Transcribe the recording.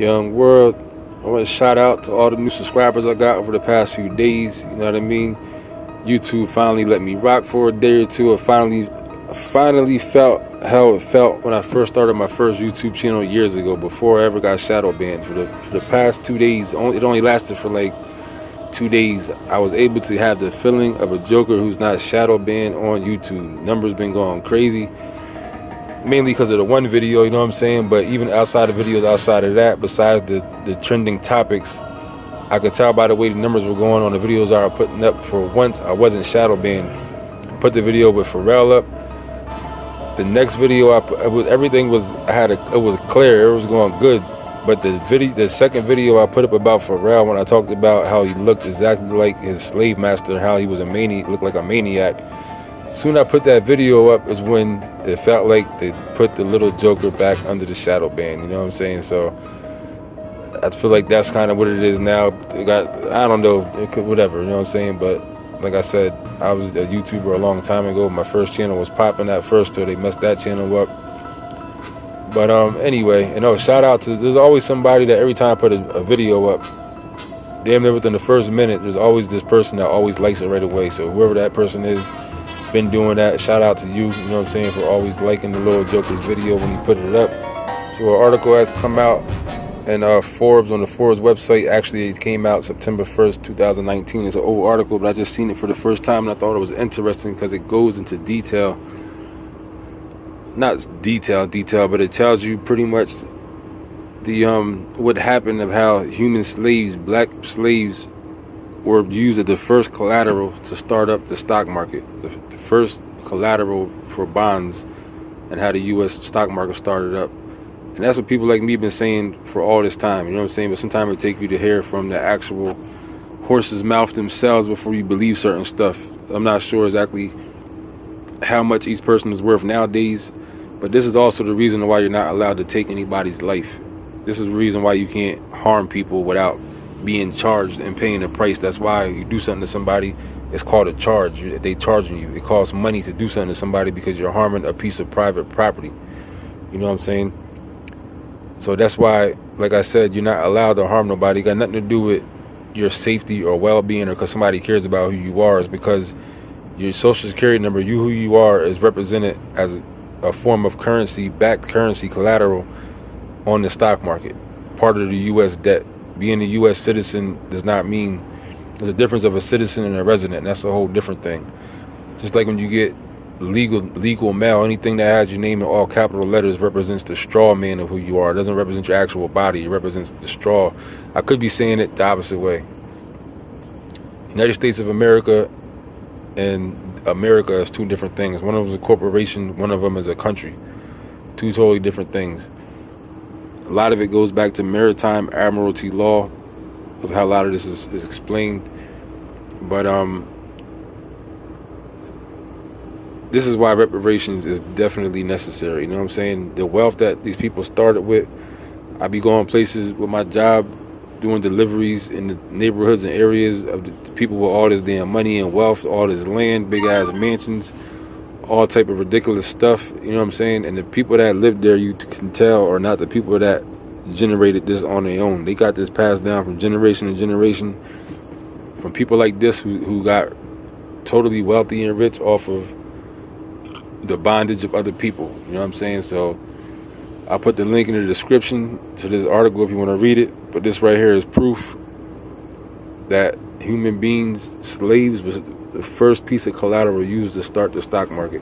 Young World. I want to shout out to all the new subscribers I got over the past few days. You know what I mean? YouTube finally let me rock for a day or two. I finally felt how it felt when I first started my first YouTube channel years ago, before I ever got shadow banned. For the past 2 days, it only lasted for like 2 days. I was able to have the feeling of a Joker who's not shadow banned on YouTube. Numbers been going crazy, mainly because of the one video, you know what I'm saying? But even outside of videos, outside of that, besides the trending topics, I could tell by the way the numbers were going on the videos I was putting up. For once, I wasn't shadow banned. Put the video with Pharrell up. The next video, everything was it was clear, it was going good. But the second video I put up about Pharrell, when I talked about how he looked exactly like his slave master, how he was looked like a maniac. Soon I put that video up is when it felt like they put the little Joker back under the shadow ban. You know what I'm saying? So I feel like that's kind of what it is now. I don't know, whatever, you know what I'm saying? But like I said, I was a YouTuber a long time ago. My first channel was popping at first till they messed that channel up. But anyway, shout out to, there's always somebody that every time I put a video up, damn near within the first minute, there's always this person that always likes it right away. So whoever that person is, been doing that, shout out to you, you know what I'm saying, for always liking the little Joker's video when he put it up. So an article has come out in Forbes, on the Forbes website. Actually, it came out September 1st, 2019. It's an old article, but I just seen it for the first time and I thought it was interesting because it goes into detail. Not detail, but it tells you pretty much the what happened, of how human slaves, black slaves, were used as the first collateral to start up the stock market, the first collateral for bonds, and how the U.S. stock market started up. And that's what people like me have been saying for all this time, you know what I'm saying? But sometimes it takes you to hear from the actual horse's mouth themselves before you believe certain stuff. I'm not sure exactly how much each person is worth nowadays, but this is also the reason why you're not allowed to take anybody's life. This is the reason why you can't harm people without being charged and paying a price. That's why you do something to somebody, it's called a charge. They charging you. It costs money to do something to somebody because you're harming a piece of private property. You know what I'm saying? So that's why, like I said, you're not allowed to harm nobody. It got nothing to do with your safety or well-being, or because somebody cares about who you are. It's because your social security number, who you are, is represented as a form of currency, backed currency, collateral on the stock market, part of the U.S. debt. Being a U.S. citizen does not mean, there's a difference of a citizen and a resident, and that's a whole different thing. Just like when you get legal mail, anything that has your name in all capital letters represents the straw man of who you are. It doesn't represent your actual body. It represents the straw. I could be saying it the opposite way. United States of America and America is two different things. One of them is a corporation, one of them is a country. Two totally different things. A lot of it goes back to maritime admiralty law, of how a lot of this is explained. But this is why reparations is definitely necessary. You know what I'm saying? The wealth that these people started with, I be going places with my job, doing deliveries in the neighborhoods and areas of the people with all this damn money and wealth, all this land, big ass mansions, all type of ridiculous stuff, you know what I'm saying? And the people that live there, you can tell, are not the people that generated this on their own. They got this passed down from generation to generation, from people like this who got totally wealthy and rich off of the bondage of other people, you know what I'm saying? So I'll put the link in the description to this article if you want to read it. But this right here is proof that human beings, slaves, was the first piece of collateral used to start the stock market.